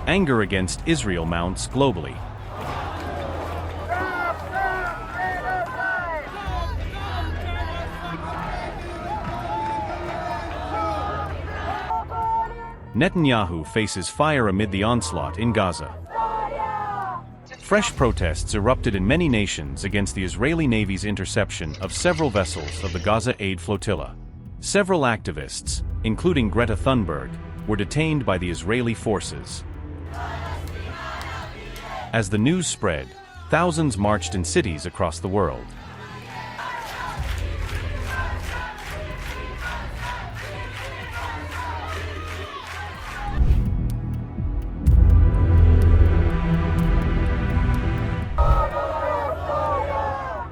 Anger against Israel mounts globally. Netanyahu faces fire amid the onslaught in Gaza. Fresh protests erupted in many nations against the Israeli Navy's interception of several vessels of the Gaza Aid Flotilla. Several activists, including Greta Thunberg, were detained by the Israeli forces. As the news spread, thousands marched in cities across the world.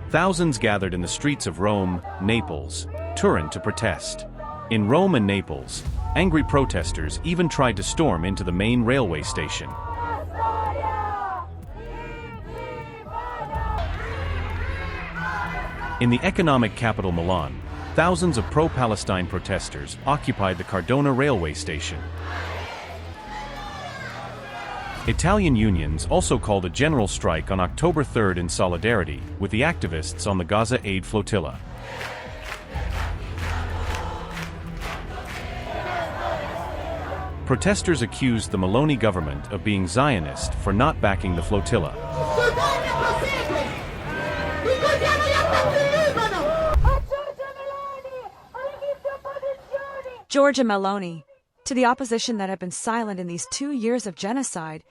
Thousands gathered in the streets of Rome, Naples, Turin to protest. In Rome and Naples, angry protesters even tried to storm into the main railway station. In the economic capital Milan, thousands of pro-Palestine protesters occupied the Cardona railway station. Italian unions also called a general strike on October 3rd in solidarity with the activists on the Gaza Aid Flotilla. Protesters accused the Meloni government of being Zionist for not backing the flotilla. Giorgia Meloni, to the opposition that have been silent in these 2 years of genocide,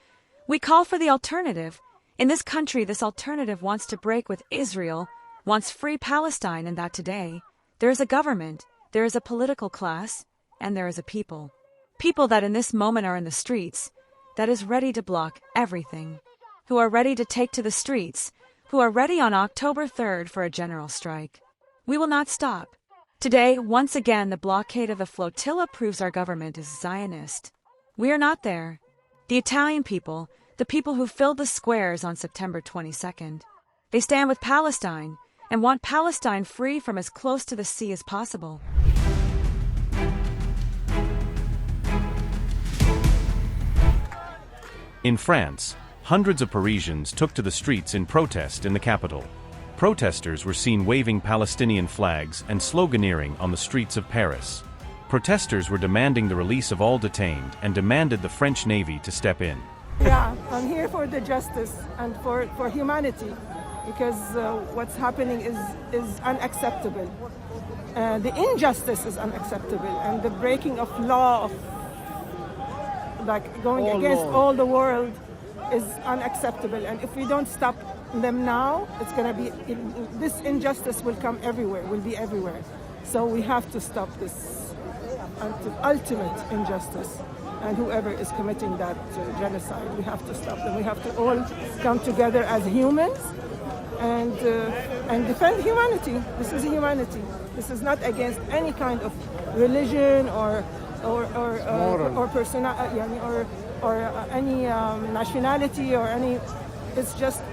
we call for the alternative. In this country, this alternative wants to break with Israel, wants free Palestine, and that today, there is a government, there is a political class, and there is a people. People that in this moment are in the streets, that is ready to block everything, who are ready to take to the streets, who are ready on October 3rd for a general strike. We will not stop. Today, once again, the blockade of the flotilla proves our government is Zionist. We are not there. The Italian people, the people who filled the squares on September 22nd, they stand with Palestine and want Palestine free from as close to the sea as possible. In France, hundreds of Parisians took to the streets in protest in the capital. Protesters were seen waving Palestinian flags and sloganeering on the streets of Paris. Protesters were demanding the release of all detained and demanded the French Navy to step in. Yeah, I'm here for the justice and for humanity, because what's happening is unacceptable. The injustice is unacceptable, and the breaking of law, of going against all the world, is unacceptable. And if we don't stop them now, it's going to be, this injustice will come everywhere, will be everywhere. So we have to stop this ultimate injustice. And whoever is committing that genocide, we have to stop them. We have to all come together as humans and defend humanity. This is humanity. This is not against any kind of religion or any nationality or any. It's just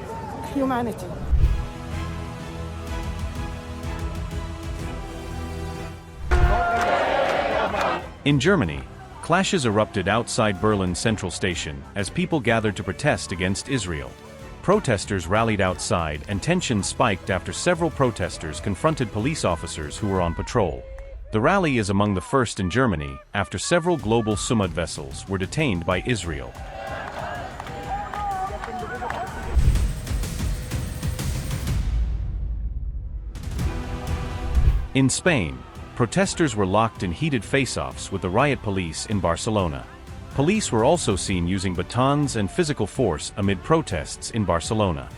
humanity. In Germany, clashes erupted outside Berlin's central station as people gathered to protest against Israel. Protesters rallied outside and tensions spiked after several protesters confronted police officers who were on patrol. The rally is among the first in Germany after several global Sumud vessels were detained by Israel. In Spain, protesters were locked in heated face-offs with the riot police in Barcelona. Police were also seen using batons and physical force amid protests in Barcelona.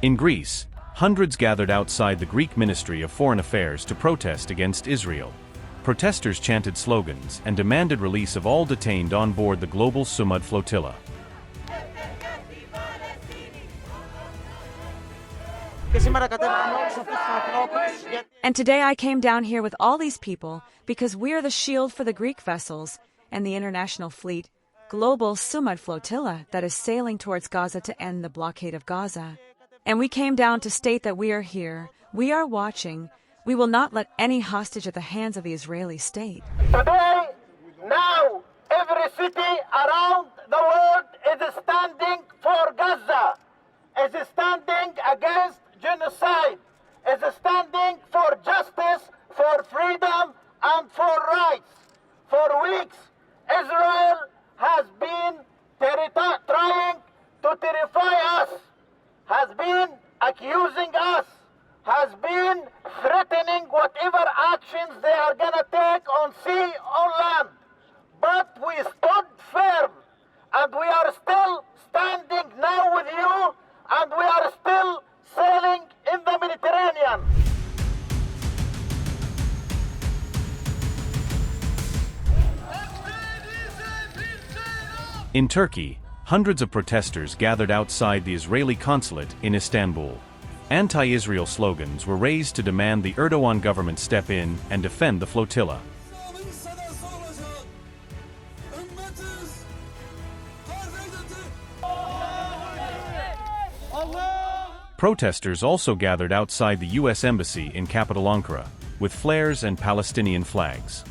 In Greece, hundreds gathered outside the Greek Ministry of Foreign Affairs to protest against Israel. Protesters chanted slogans and demanded release of all detained on board the global Sumud flotilla. And today I came down here with all these people because we are the shield for the Greek vessels and the international fleet, global Sumud flotilla that is sailing towards Gaza to end the blockade of Gaza. And we came down to state that we are here, we are watching, we will not let any hostage at the hands of the Israeli state. Today, now, every city around the world is standing for Gaza, is standing against genocide, is standing for justice, for freedom, and for rights. For weeks, Israel has been trying to terrify us, has been accusing us, has been threatening whatever actions they are going to take on sea, on land. But we stood firm, and we are still standing now with you, and we are still sailing in the Mediterranean. In Turkey, hundreds of protesters gathered outside the Israeli consulate in Istanbul. Anti-Israel slogans were raised to demand the Erdogan government step in and defend the flotilla. Protesters also gathered outside the U.S. Embassy in capital Ankara, with flares and Palestinian flags.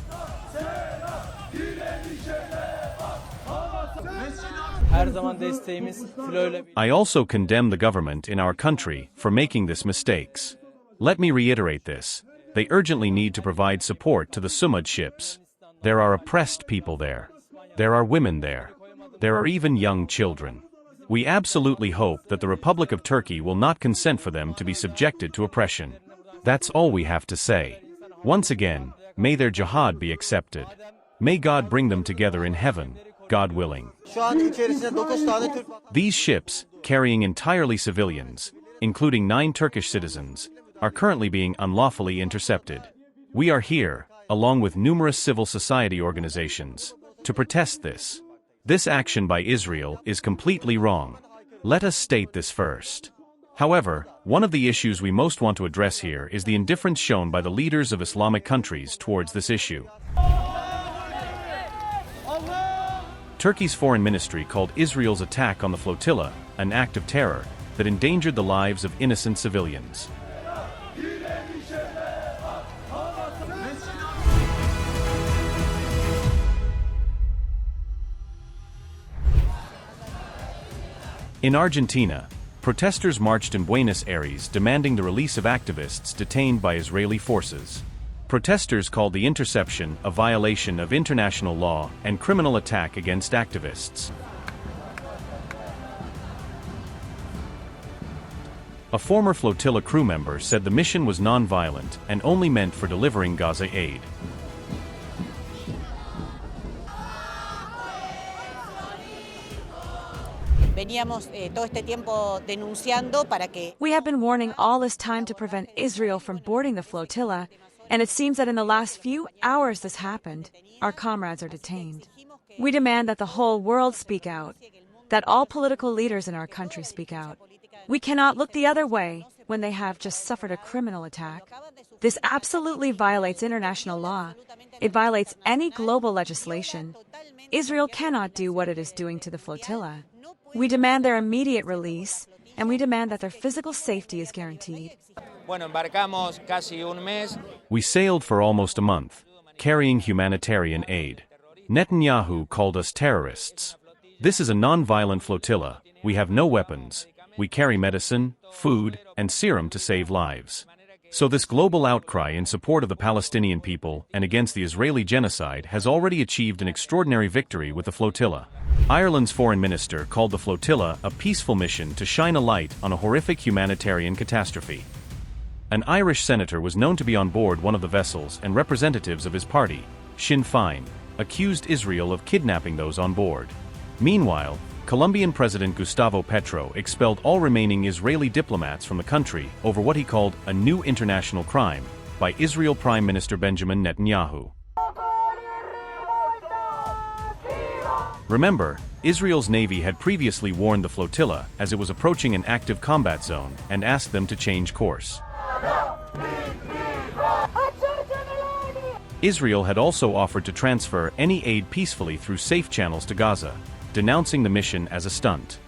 I also condemn the government in our country for making these mistakes. Let me reiterate this. They urgently need to provide support to the Sumud ships. There are oppressed people there. There are women there. There are even young children. We absolutely hope that the Republic of Turkey will not consent for them to be subjected to oppression. That's all we have to say. Once again, may their jihad be accepted. May God bring them together in heaven, God willing. These ships, carrying entirely civilians, including 9 Turkish citizens, are currently being unlawfully intercepted. We are here, along with numerous civil society organizations, to protest this. This action by Israel is completely wrong. Let us state this first. However, one of the issues we most want to address here is the indifference shown by the leaders of Islamic countries towards this issue. Turkey's foreign ministry called Israel's attack on the flotilla an act of terror that endangered the lives of innocent civilians. In Argentina, protesters marched in Buenos Aires demanding the release of activists detained by Israeli forces. Protesters called the interception a violation of international law and criminal attack against activists. A former flotilla crew member said the mission was non-violent and only meant for delivering Gaza aid. We have been warning all this time to prevent Israel from boarding the flotilla, and it seems that in the last few hours this happened. Our comrades are detained. We demand that the whole world speak out, that all political leaders in our country speak out. We cannot look the other way when they have just suffered a criminal attack. This absolutely violates international law. It violates any global legislation. Israel cannot do what it is doing to the flotilla. We demand their immediate release, and we demand that their physical safety is guaranteed. We sailed for almost a month, carrying humanitarian aid. Netanyahu called us terrorists. This is a non-violent flotilla. We have no weapons. We carry medicine, food, and serum to save lives. So this global outcry in support of the Palestinian people and against the Israeli genocide has already achieved an extraordinary victory with the flotilla. Ireland's foreign minister called the flotilla a peaceful mission to shine a light on a horrific humanitarian catastrophe. An Irish senator was known to be on board one of the vessels, and representatives of his party, Sinn Féin, accused Israel of kidnapping those on board. Meanwhile, Colombian President Gustavo Petro expelled all remaining Israeli diplomats from the country over what he called a new international crime by Israel Prime Minister Benjamin Netanyahu. Remember, Israel's navy had previously warned the flotilla as it was approaching an active combat zone and asked them to change course. Israel had also offered to transfer any aid peacefully through safe channels to Gaza, denouncing the mission as a stunt.